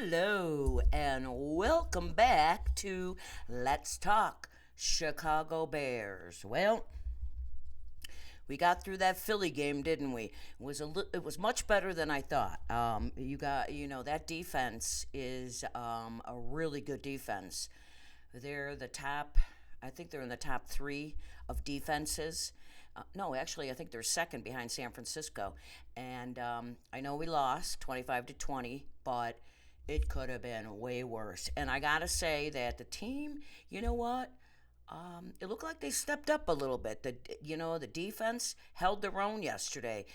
Hello, and welcome back to Let's Talk Chicago Bears. Well, we got through that Philly game, didn't we? It was much better than I thought. That defense is a really good defense. They're the top. I think they're in the top three of defenses. No, actually, I think they're second behind San Francisco. And I know we lost 25-20, but it could have been way worse. And I gotta say that the team, you know what? It looked like they stepped up a little bit. The defense held their own yesterday.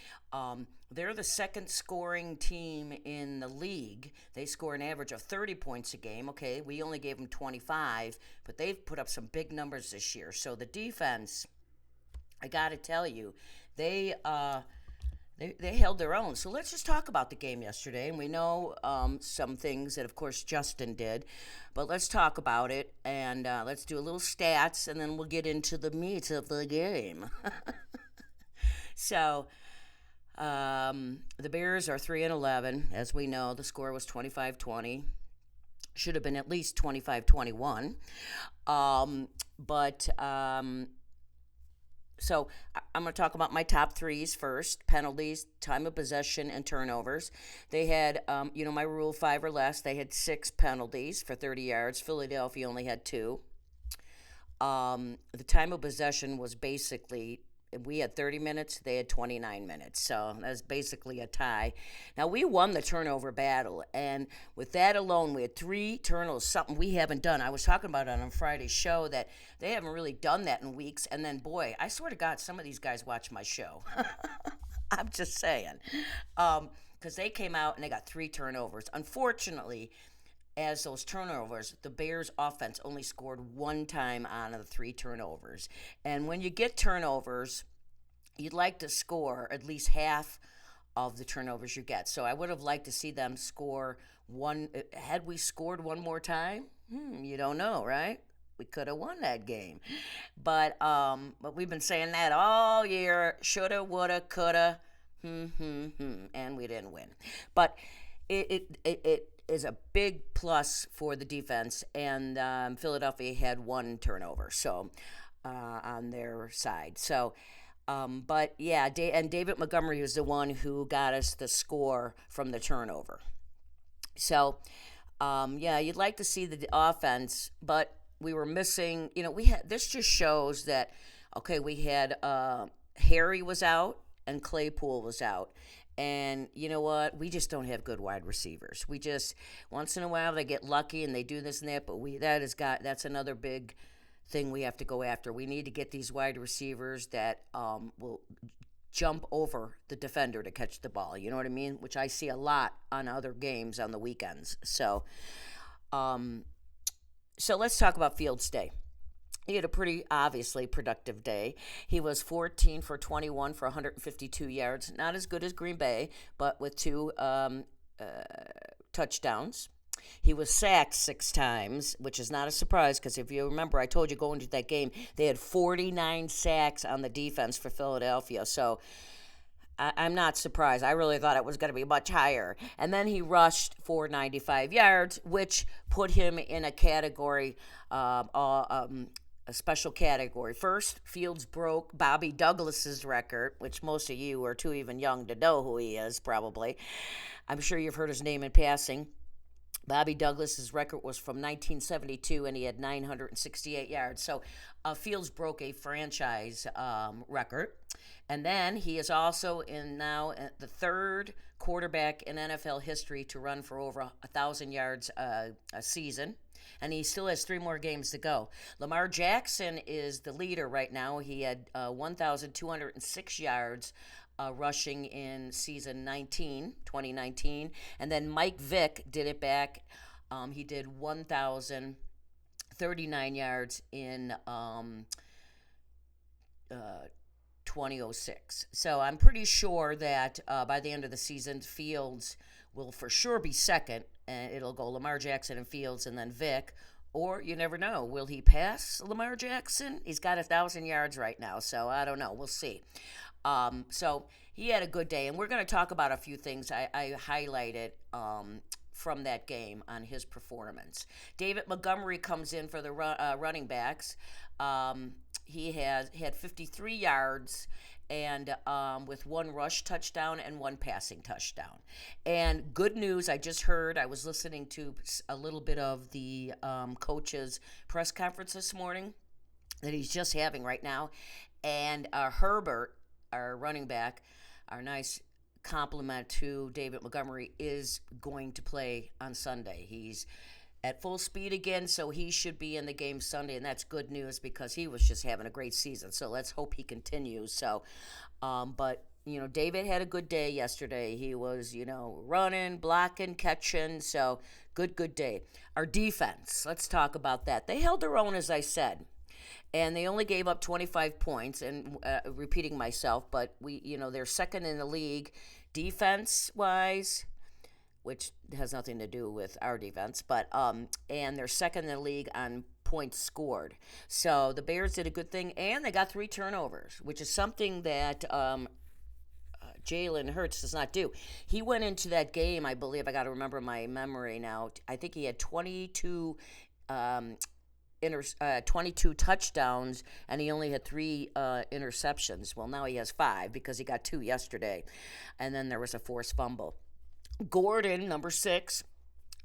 They're the second scoring team in the league. They score an average of 30 points a game. Okay, we only gave them 25, but they've put up some big numbers this year. So the defense, I got to tell you, they they held their own. So let's just talk about the game yesterday. And we know some things that, of course, Justin did. But let's talk about it. And let's do a little stats. And then we'll get into the meat of the game. So the Bears are 3-11. As we know, the score was 25-20. Should have been at least 25-21. But so I'm going to talk about my top threes first: penalties, time of possession, and turnovers. They had, my rule, 5 or less. They had 6 penalties for 30 yards. Philadelphia only had 2. The time of possession was basically, we had 30 minutes, they had 29 minutes. So that's basically a tie. Now, we won the turnover battle, and with that alone, we had 3 turnovers, something we haven't done. I was talking about it on Friday's show that they haven't really done that in weeks. And then, boy, I swear to God, some of these guys watch my show. I'm just saying. Because they came out and they got 3 turnovers. Unfortunately, as those turnovers, the Bears' offense only scored 1 time on the 3 turnovers. And when you get turnovers, you'd like to score at least half of the turnovers you get. So I would have liked to see them score one. Had we scored one more time? You don't know, right? We could have won that game. But we've been saying that all year. Shoulda, woulda, coulda, and we didn't win. But it is a big plus for the defense, and Philadelphia had 1 turnover, so on their side. So, but yeah, and David Montgomery was the one who got us the score from the turnover. So, you'd like to see the offense, but we were missing. We had this just shows that okay, we had Harry was out and Claypool was out. And you know what? We just don't have good wide receivers. We just once in a while they get lucky and they do this and that, but that's another big thing we have to go after. We need to get these wide receivers that will jump over the defender to catch the ball. You know what I mean? Which I see a lot on other games on the weekends. So let's talk about Fields' day. He had a pretty obviously productive day. He was 14 for 21 for 152 yards. Not as good as Green Bay, but with 2 touchdowns. He was sacked 6 times, which is not a surprise because if you remember, I told you going into that game, they had 49 sacks on the defense for Philadelphia. So I'm not surprised. I really thought it was going to be much higher. And then he rushed for 95 yards, which put him in a category a special category. First, Fields broke Bobby Douglas's record, which most of you are too even young to know who he is, probably. I'm sure you've heard his name in passing. Bobby Douglas's record was from 1972, and he had 968 yards. So Fields broke a franchise record. And then he is also now the 3rd quarterback in NFL history to run for over 1,000 yards a season. And he still has 3 more games to go. Lamar Jackson is the leader right now. He had 1,206 yards rushing in season 2019. And then Mike Vick did it back. He did 1,039 yards in 2006. So I'm pretty sure that by the end of the season, Fields will for sure be second, and it'll go Lamar Jackson and Fields and then Vick. Or you never know. Will he pass Lamar Jackson? He's got 1,000 yards right now, so I don't know. We'll see. So he had a good day, and we're going to talk about a few things I highlighted from that game on his performance. David Montgomery comes in for the running backs. He has had 53 yards and with one rush touchdown and one passing touchdown. And good news, I just heard, I was listening to a little bit of the coach's press conference this morning that he's just having right now. And Herbert, our running back, our nice compliment to David Montgomery, is going to play on Sunday. He's at full speed again, so he should be in the game Sunday, and that's good news because he was just having a great season. So let's hope he continues. So, but David had a good day yesterday. He was, running, blocking, catching. So good day. Our defense, let's talk about that. They held their own, as I said. And they only gave up 25 points, and repeating myself, but they're second in the league defense-wise, which has nothing to do with our defense, but and they're second in the league on points scored. So the Bears did a good thing, and they got 3 turnovers, which is something that Jalen Hurts does not do. He went into that game, I believe, I got to remember my memory now, I think he had 22 touchdowns, and he only had 3 interceptions. Well, now he has 5 because he got 2 yesterday, and then there was a forced fumble. Gordon, number 6,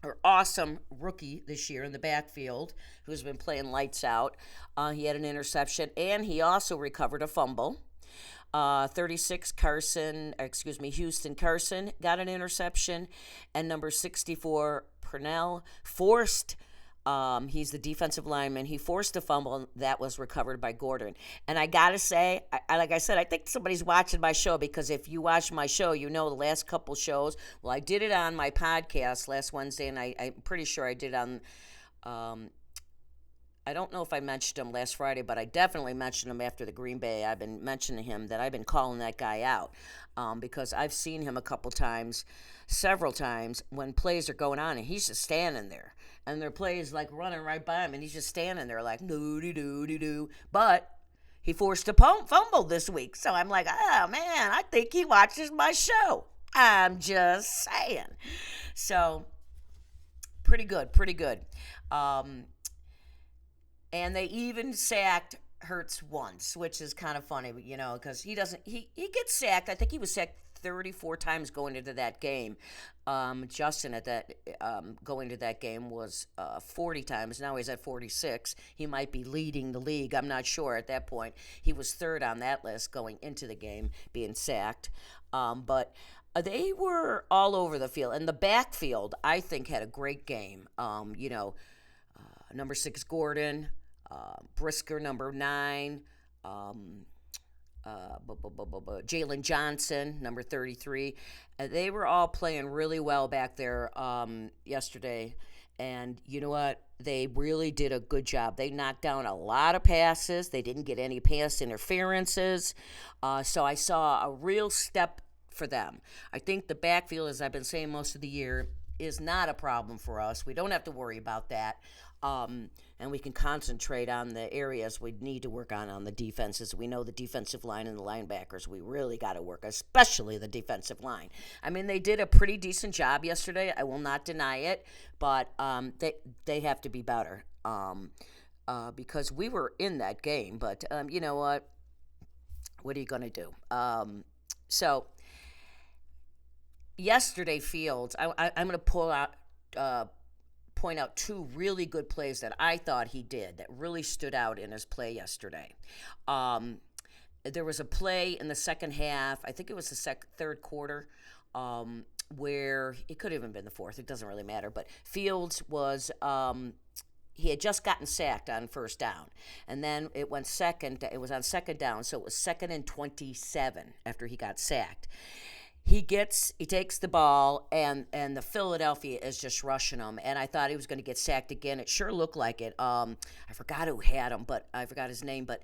our awesome rookie this year in the backfield, who's been playing lights out. He had an interception, and he also recovered a fumble. 36, Houston Carson got an interception, and number 64, Purnell, forced he's the defensive lineman. He forced a fumble that was recovered by Gordon. And I got to say, like I said, I think somebody's watching my show, because if you watch my show, the last couple shows. Well, I did it on my podcast last Wednesday, and I'm pretty sure I did on, I don't know if I mentioned him last Friday, but I definitely mentioned him after the Green Bay. I've been mentioning him, that I've been calling that guy out because I've seen him several times, when plays are going on, and he's just standing there. And their plays like running right by him, and he's just standing there like doo-doo-doo-doo-doo. But he forced a fumble this week. So I'm like, oh, man, I think he watches my show. I'm just saying. So pretty good. And they even sacked Hurts once, which is kind of funny, because he gets sacked. I think he was sacked 34 times going into that game. Justin going to that game was 40 times. Now he's at 46. He might be leading the league. I'm not sure at that point. He was third on that list going into the game, being sacked. But they were all over the field. And the backfield, I think, had a great game. Number 6, Gordon. Brisker, number 9. Jalen Johnson, number 33. They were all playing really well back there yesterday. And you know what? They really did a good job. They knocked down a lot of passes. They didn't get any pass interferences. So I saw a real step for them. I think the backfield, as I've been saying most of the year, is not a problem for us. We don't have to worry about that. And we can concentrate on the areas we need to work on the defenses. We know the defensive line and the linebackers, we really got to work, especially the defensive line. I mean, they did a pretty decent job yesterday. I will not deny it, but they have to be better because we were in that game. But you know what? What are you going to do? So yesterday, Fields, I'm going to point out 2 really good plays that I thought he did that really stood out in his play yesterday. There was a play in the second half, I think it was the third quarter, where it could have even been the fourth. It doesn't really matter. But Fields was he had just gotten sacked on first down, and then it went second. It was on second down, so it was 2nd and 27 after he got sacked. He takes the ball, and the Philadelphia is just rushing him. And I thought he was going to get sacked again. It sure looked like it. I forgot who had him, but I forgot his name. But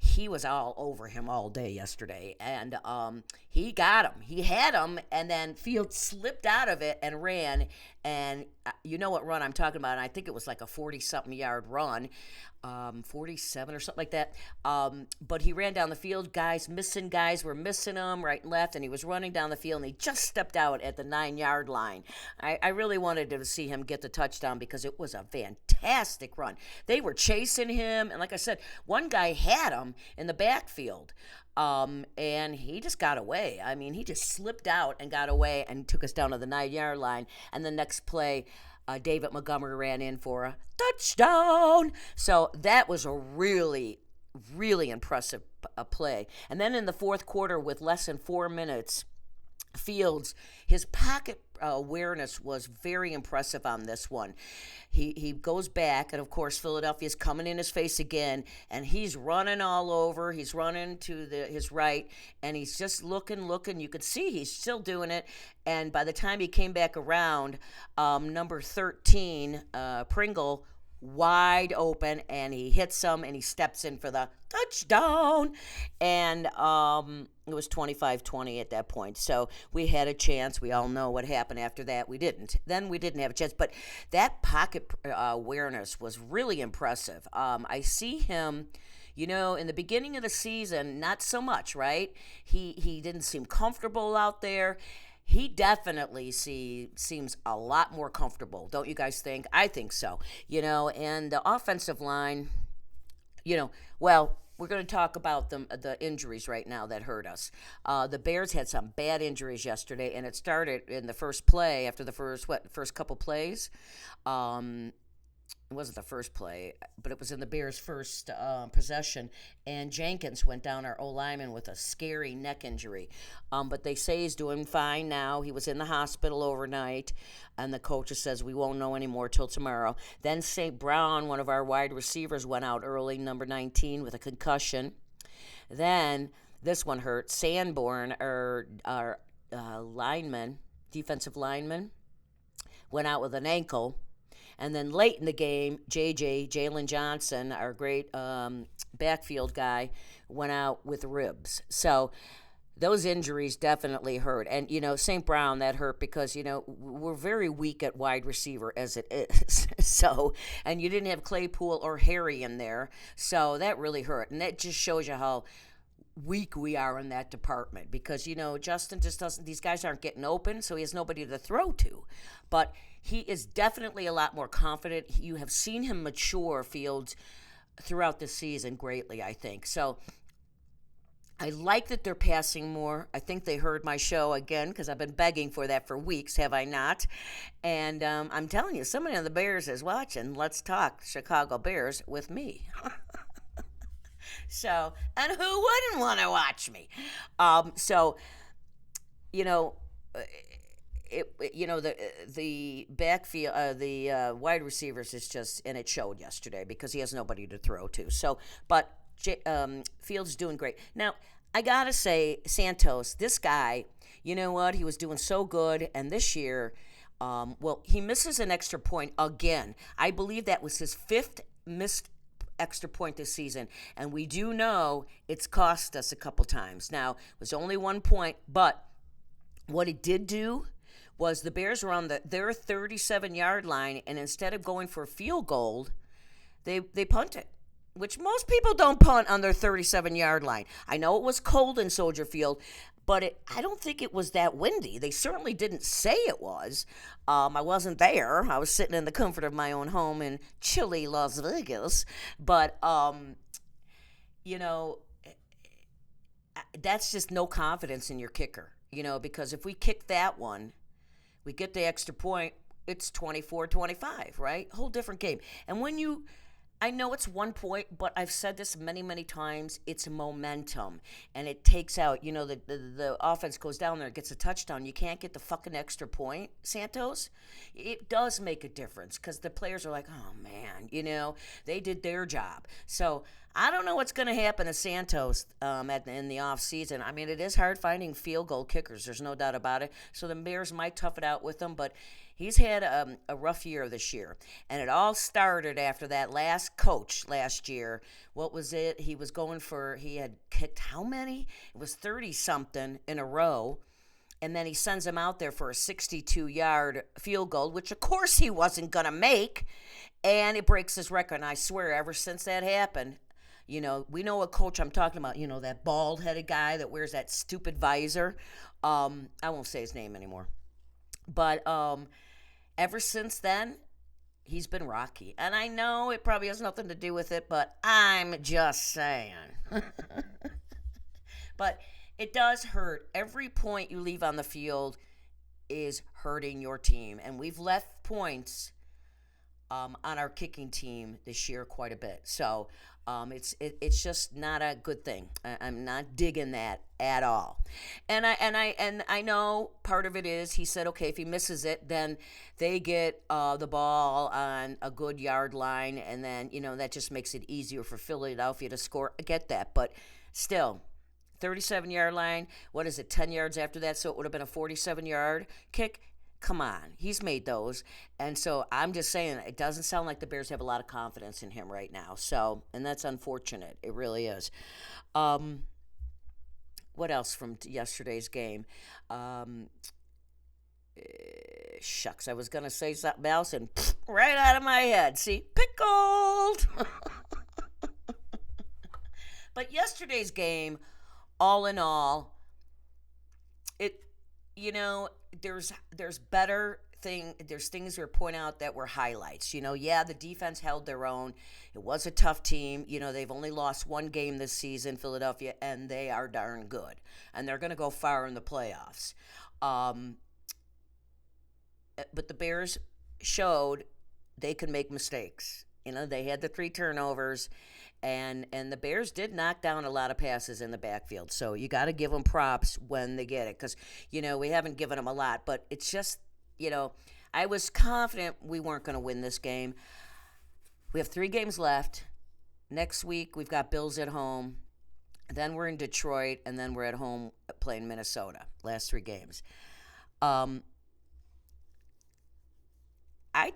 he was all over him all day yesterday, and he got him. He had him, and then Fields slipped out of it and ran. And you know what run I'm talking about? And I think it was like a 40-something yard run, 47 or something like that. But he ran down the field. Guys were missing him right and left, and he was running down the field, and he just stepped out at the 9-yard line. I really wanted to see him get the touchdown because it was a fantastic run. They were chasing him, and like I said, one guy had him in the backfield. And he just got away. I mean, he just slipped out and got away and took us down to the 9-yard line. And the next play, David Montgomery ran in for a touchdown. So that was a really, really impressive play. And then in the fourth quarter, with less than 4 minutes, Fields, his pocket awareness was very impressive on this one. He goes back, and of course Philadelphia's coming in his face again, and he's running all over. He's running to his right, and he's just looking. You could see he's still doing it. And by the time he came back around, number 13, Pringle, wide open, and he hits him, and he steps in for the touchdown. And it was 25-20 at that point. So we had a chance. We all know what happened after that. We didn't. Then we didn't have a chance. But that pocket awareness was really impressive. I see him, in the beginning of the season, not so much, right? He didn't seem comfortable out there. He definitely seems a lot more comfortable, don't you guys think? I think so. And the offensive line, well, we're going to talk about the injuries right now that hurt us. The Bears had some bad injuries yesterday, and it started in the first play after the first couple plays. It wasn't the first play, but it was in the Bears' first possession, and Jenkins went down, our O-lineman, with a scary neck injury. But they say he's doing fine now. He was in the hospital overnight, and the coach says we won't know anymore till tomorrow. Then St. Brown, one of our wide receivers, went out early, number 19, with a concussion. Then this one hurt. Sanborn, our defensive lineman, went out with an ankle. And then late in the game, Jalen Johnson, our great backfield guy, went out with ribs. So those injuries definitely hurt. And, St. Brown, that hurt because, we're very weak at wide receiver as it is. So, and you didn't have Claypool or Harry in there. So that really hurt. And that just shows you how weak we are in that department because, Justin just doesn't, these guys aren't getting open, so he has nobody to throw to. But he is definitely a lot more confident. You have seen him mature, Fields, throughout the season greatly, I think. So I like that they're passing more. I think they heard my show again because I've been begging for that for weeks, have I not? And I'm telling you, somebody on the Bears is watching Let's Talk Chicago Bears with me. So, and who wouldn't want to watch me? The backfield, the wide receivers is just, and it showed yesterday because he has nobody to throw to. So, but Fields is doing great. Now, I gotta say, Santos, this guy, you know what? He was doing so good, and this year, he misses an extra point again. I believe that was his 5th missed extra point this season, and we do know it's cost us a couple times. Now, it was only 1 point, but what it did do was the Bears were on their 37-yard line, and instead of going for a field goal, they punted, which most people don't punt on their 37-yard line. I know it was cold in Soldier Field, but I don't think it was that windy. They certainly didn't say it was. I wasn't there. I was sitting in the comfort of my own home in chilly Las Vegas. But, that's just no confidence in your kicker, because if we kick that one, we get the extra point, it's 24-25, right? Whole different game. And I know it's 1 point, but I've said this many, many times. It's momentum, and it takes out. The offense goes down there, gets a touchdown. You can't get the fucking extra point, Santos. It does make a difference because the players are like, oh man, they did their job. So I don't know what's going to happen to Santos in the offseason. I mean, it is hard finding field goal kickers. There's no doubt about it. So the Bears might tough it out with him, but he's had a rough year this year. And it all started after that last coach last year. What was it? He had kicked how many? It was 30 something in a row. And then he sends him out there for a 62-yard field goal, which of course he wasn't going to make. And it breaks his record. And I swear, ever since that happened, we know what coach I'm talking about. That bald-headed guy that wears that stupid visor. I won't say his name anymore. But ever since then, he's been rocky. And I know it probably has nothing to do with it, but I'm just saying. But it does hurt. Every point you leave on the field is hurting your team. And we've left points on our kicking team this year quite a bit. So it's just not a good thing. I'm not digging that at all. And I know part of it is he said, okay, if he misses it, then they get the ball on a good yard line, and then that just makes it easier for Philadelphia to score. I get that, but still. 37-yard line, what is it, 10 yards after that, so it would have been a 47-yard kick. Come on, he's made those. And so I'm just saying, it doesn't sound like the Bears have a lot of confidence in him right now. So, and that's unfortunate. It really is. What else from yesterday's game? Shucks, I was going to say something else and right out of my head. See, pickled. But yesterday's game, all in all, there's there's things we point out that were highlights. The defense held their own. It was a tough team. They've only lost one game this season, Philadelphia, and they are darn good. And they're going to go far in the playoffs. But the Bears showed they can make mistakes. They had the 3 turnovers. And the Bears did knock down a lot of passes in the backfield. So you got to give them props when they get it. Because, we haven't given them a lot. But it's just, I was confident we weren't going to win this game. We have 3 games left. Next week, we've got Bills at home. Then we're in Detroit. And then we're at home playing Minnesota. Last 3 games. I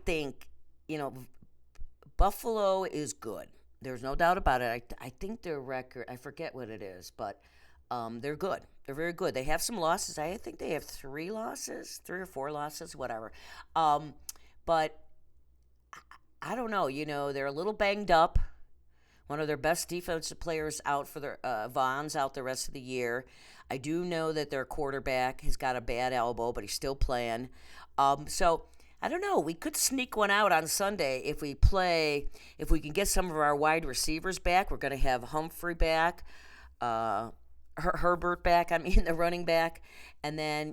think, Buffalo is good. There's no doubt about it. I think their record, I forget what it is, but they're good. They're very good. They have some losses. I think they have 3 losses, 3 or 4 losses, whatever. But I don't know. They're a little banged up. One of their best defensive players out for their Vaughn's out the rest of the year. I do know that their quarterback has got a bad elbow, but he's still playing. So I don't know. We could sneak one out on Sunday if we can get some of our wide receivers back. We're going to have Humphrey back, Herbert back, the running back. And then,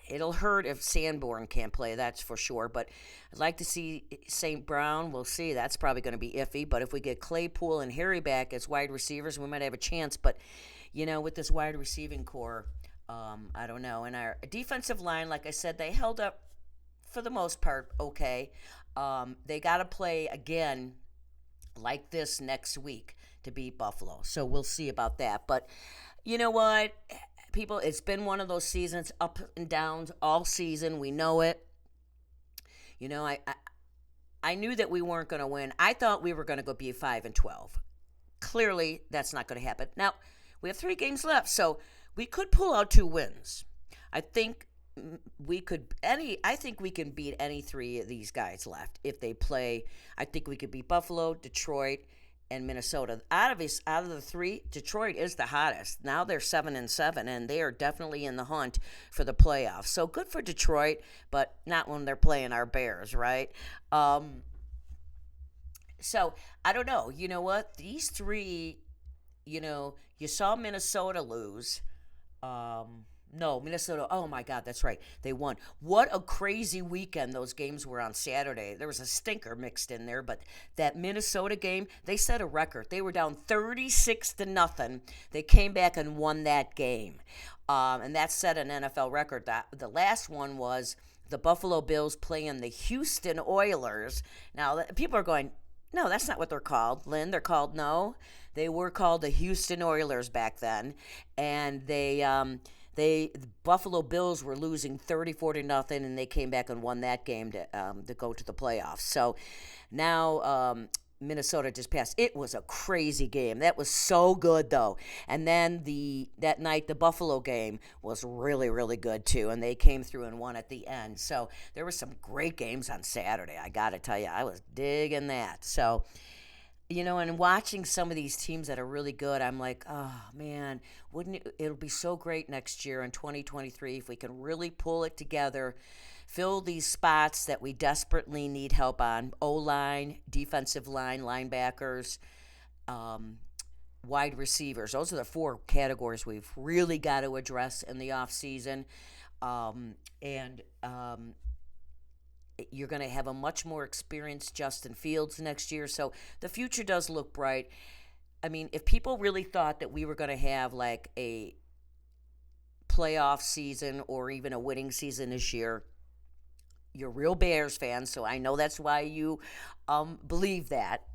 it'll hurt if Sanborn can't play, that's for sure. But I'd like to see St. Brown. We'll see. That's probably going to be iffy. But if we get Claypool and Harry back as wide receivers, we might have a chance. But, with this wide receiving core, I don't know. And our defensive line, like I said, they held up for the most part, okay. They got to play again like this next week to beat Buffalo. So we'll see about that. But you know what, people, it's been one of those seasons, up and downs all season. We know it. I knew that we weren't going to win. I thought we were going to go be 5-12. Clearly, that's not going to happen. Now, we have 3 games left, so we could pull out 2 wins. I think we can beat any 3 of these guys left if they play. I think we could beat Buffalo, Detroit, and Minnesota. Out of the 3, Detroit is the hottest. Now they're 7-7, and they are definitely in the hunt for the playoffs. So good for Detroit, but not when they're playing our Bears, right? So I don't know. You know what? These 3, you saw Minnesota lose. No, Minnesota, oh my God, that's right. They won. What a crazy weekend those games were on Saturday. There was a stinker mixed in there, but that Minnesota game, they set a record. They were down 36-0. They came back and won that game. And that set an NFL record. The last one was the Buffalo Bills playing the Houston Oilers. Now, people are going, No, that's not what they're called, Lynn. They're called no. They were called the Houston Oilers back then, and the Buffalo Bills were losing 34 to nothing, and they came back and won that game to go to the playoffs. So now Minnesota just passed. It was a crazy game. That was so good though. And then the that night the Buffalo game was really really good too, and they came through and won at the end. So there were some great games on Saturday. I got to tell you, I was digging that. So and watching some of these teams that are really good, I'm like, oh man, wouldn't it'll be so great next year in 2023 if we can really pull it together, fill these spots that we desperately need help on: O line, defensive line, linebackers, um, wide receivers. Those are the four categories we've really got to address in the off season, and you're going to have a much more experienced Justin Fields next year. So the future does look bright. I mean, if people really thought that we were going to have like a playoff season or even a winning season this year, you're real Bears fans, so I know that's why you believe that.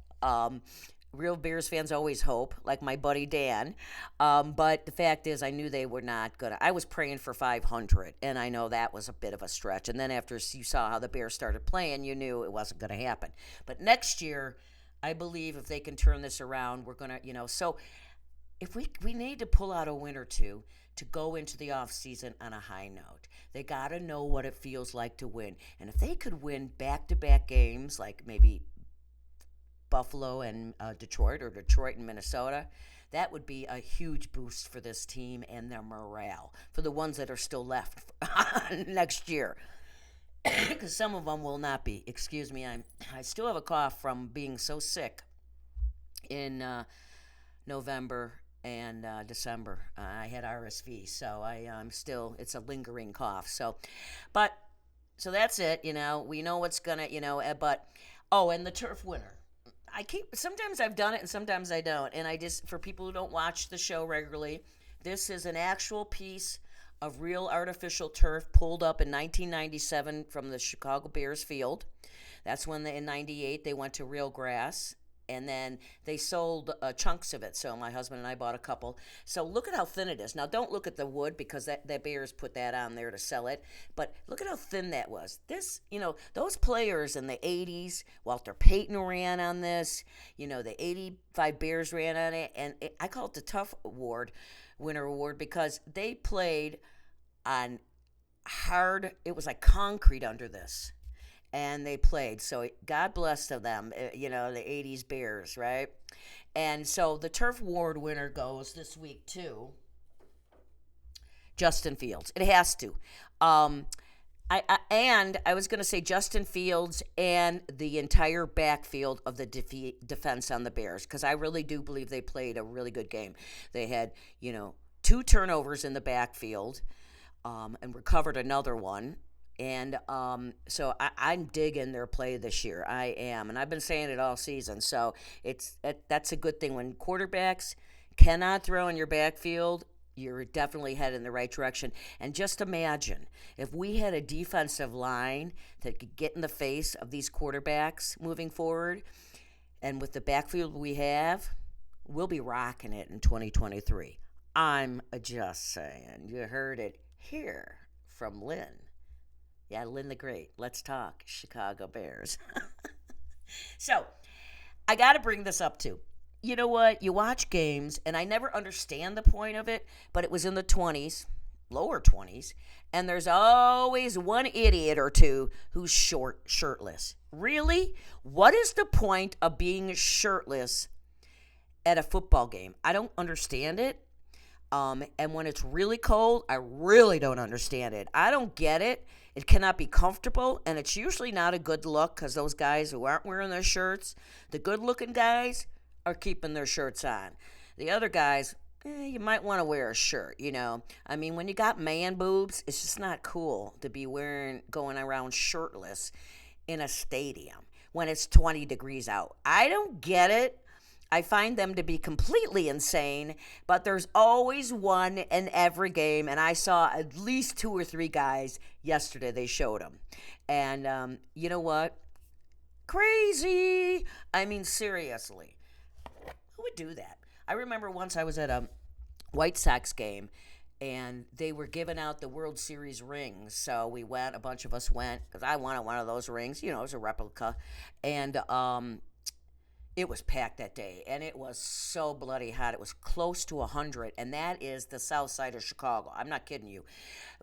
Real Bears fans always hope, like my buddy Dan. But the fact is, I knew they were not going to. I was praying for 500, and I know that was a bit of a stretch. And then after you saw how the Bears started playing, you knew it wasn't going to happen. But next year, I believe if they can turn this around, we're going to, so if we need to pull out a win or two to go into the offseason on a high note. They got to know what it feels like to win. And if they could win back-to-back games, like maybe Buffalo and Detroit, or Detroit and Minnesota, that would be a huge boost for this team and their morale for the ones that are still left next year. Because some of them will not be. Excuse me, I still have a cough from being so sick in November and December. I had RSV, so I'm still. It's a lingering cough. So that's it. We know what's gonna. But and the turf winner. Sometimes I've done it and sometimes I don't. And for people who don't watch the show regularly, this is an actual piece of real artificial turf pulled up in 1997 from the Chicago Bears field. That's when in 98 they went to real grass. And then they sold chunks of it. So my husband and I bought a couple. So look at how thin it is. Now, don't look at the wood because that Bears put that on there to sell it. But look at how thin that was. Those players in the 80s, Walter Payton ran on this. The 85 Bears ran on it. And I call it the Tough Winner Award because they played on hard, it was like concrete under this. And they played. So God bless to them, the 80s Bears, right? And so the Turf Award winner goes this week to Justin Fields. It has to. I was going to say Justin Fields and the entire backfield of the defense on the Bears, because I really do believe they played a really good game. They had, 2 turnovers in the backfield and recovered another one. And so I'm digging their play this year. I am. And I've been saying it all season. So that's a good thing. When quarterbacks cannot throw in your backfield, you're definitely heading in the right direction. And just imagine if we had a defensive line that could get in the face of these quarterbacks moving forward, and with the backfield we have, we'll be rocking it in 2023. I'm just saying. You heard it here from Lynn. Yeah, Lynn the Great. Let's talk Chicago Bears. So, I got to bring this up too. You know what? You watch games, and I never understand the point of it, but it was in the 20s, lower 20s, and there's always one idiot or two who's shirtless. Really? What is the point of being shirtless at a football game? I don't understand it. And when it's really cold, I really don't understand it. I don't get it. It cannot be comfortable, and it's usually not a good look because those guys who aren't wearing their shirts, the good-looking guys, are keeping their shirts on. The other guys, you might want to wear a shirt, I mean, when you got man boobs, it's just not cool to be going around shirtless in a stadium when it's 20 degrees out. I don't get it. I find them to be completely insane, but there's always one in every game, and I saw at least 2 or 3 guys yesterday. They showed them. And you know what? Crazy. I mean, seriously. Who would do that? I remember once I was at a White Sox game and they were giving out the World Series rings. So we went, a bunch of us went, because I wanted one of those rings. You know, it was a replica. And it was packed that day, and it was so bloody hot. It was close to 100, and that is the south side of Chicago. I'm not kidding you.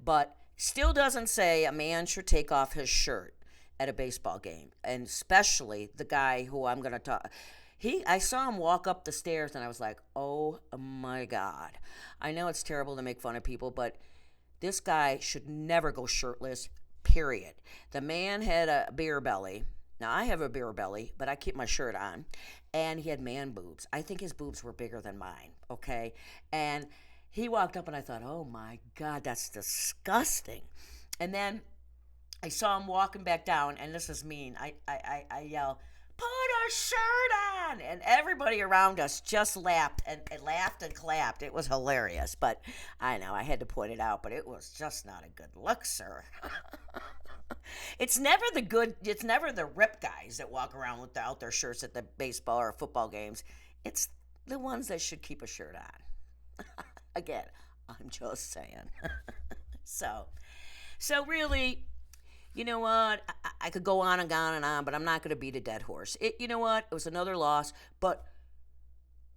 But still doesn't say a man should take off his shirt at a baseball game, and especially the guy who I'm going to talk. I saw him walk up the stairs, and I was like, oh my God. I know it's terrible to make fun of people, but this guy should never go shirtless, period. The man had a beer belly. Now, I have a beer belly, but I keep my shirt on. And he had man boobs. I think his boobs were bigger than mine, okay? And he walked up, and I thought, oh, my God, that's disgusting. And then I saw him walking back down, and this is mean. I yell, put a shirt on! And everybody around us just laughed and clapped. It was hilarious. But I know, I had to point it out, but it was just not a good look, sir. It's never the rip guys that walk around without their shirts at the baseball or football games. It's the ones that should keep a shirt on. Again, I'm just saying. So really, you know what? I could go on and on, but I'm not going to beat a dead horse. You know what? It was another loss, but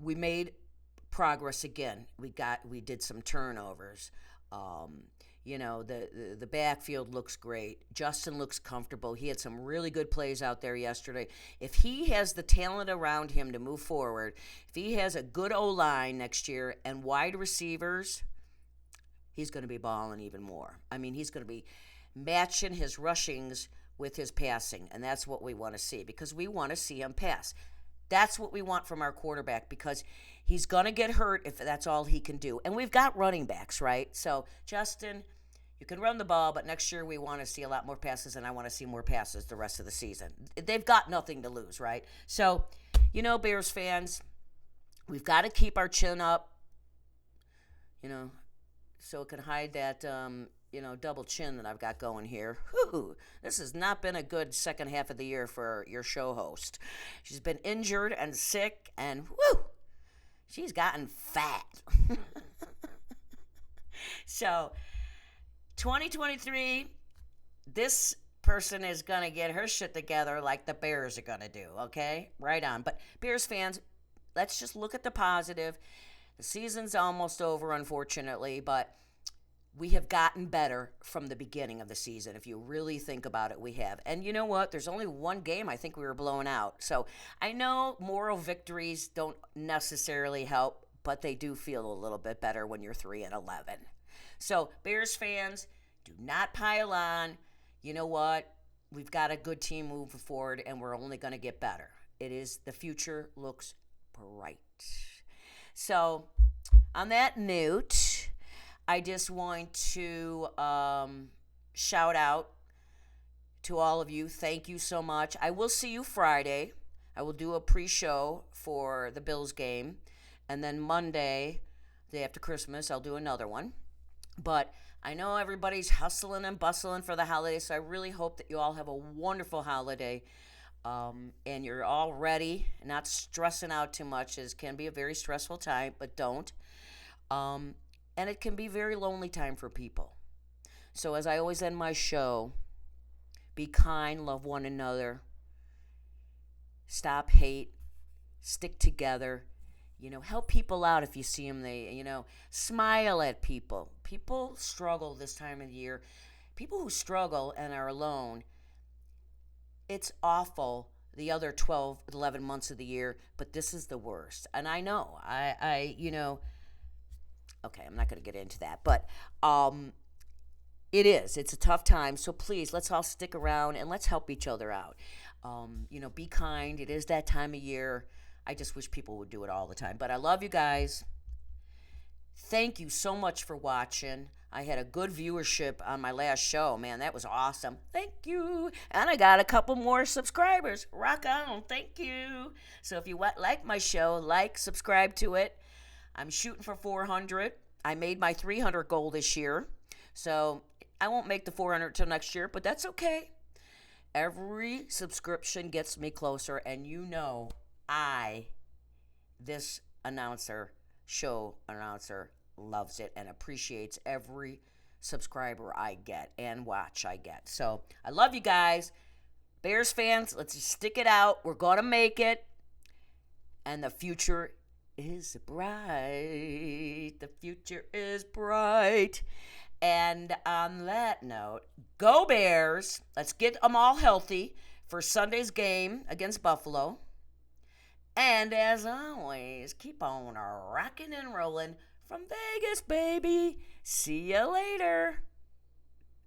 we made progress again. We did some turnovers. You know, the backfield looks great. Justin looks comfortable. He had some really good plays out there yesterday. If he has the talent around him to move forward, if he has a good O-line next year and wide receivers, he's going to be balling even more. I mean, he's going to be matching his rushings with his passing, and that's what we want to see because we want to see him pass. That's what we want from our quarterback because he's going to get hurt if that's all he can do. And we've got running backs, right? So, Justin, you can run the ball, but next year we want to see a lot more passes, and I want to see more passes the rest of the season. They've got nothing to lose, right? So, you know, Bears fans, we've got to keep our chin up, you know, so it can hide that, double chin that I've got going here. Whew, this has not been a good second half of the year for your show host. She's been injured and sick, and she's gotten fat. So, 2023, this person is going to get her shit together like the Bears are going to do, okay? Right on. But Bears fans, let's just look at the positive. The season's almost over, unfortunately, but we have gotten better from the beginning of the season. If you really think about it, we have. And you know what? There's only one game I think we were blown out. So I know moral victories don't necessarily help, but they do feel a little bit better when you're 3-11. So Bears fans, do not pile on. You know what? We've got a good team moving forward, and we're only going to get better. The future looks bright. So on that note, I just want to shout out to all of you. Thank you so much. I will see you Friday. I will do a pre-show for the Bills game. And then Monday, day after Christmas, I'll do another one. But I know everybody's hustling and bustling for the holidays, so I really hope that you all have a wonderful holiday. And you're all ready, not stressing out too much. It can be a very stressful time, but don't. And it can be a very lonely time for people. So as I always end my show, be kind, love one another, stop hate, stick together, help people out if you see them. Smile at people. People struggle this time of the year. People who struggle and are alone, it's awful the other 12, 11 months of the year, but this is the worst. And I know, okay, I'm not going to get into that, but it's a tough time. So please, let's all stick around and let's help each other out. Be kind. It is that time of year. I just wish people would do it all the time. But I love you guys. Thank you so much for watching. I had a good viewership on my last show. Man, that was awesome. Thank you. And I got a couple more subscribers. Rock on. Thank you. So if you like my show, subscribe to it. I'm shooting for 400. I made my 300 goal this year. So I won't make the 400 till next year, but that's okay. Every subscription gets me closer, and you know, this show announcer, loves it and appreciates every subscriber I get and watch I get. So I love you guys. Bears fans, let's just stick it out. We're going to make it. And the future is bright. The future is bright. And on that note, go Bears. Let's get them all healthy for Sunday's game against Buffalo. And as always, keep on rocking and rolling from Vegas, baby. See you later.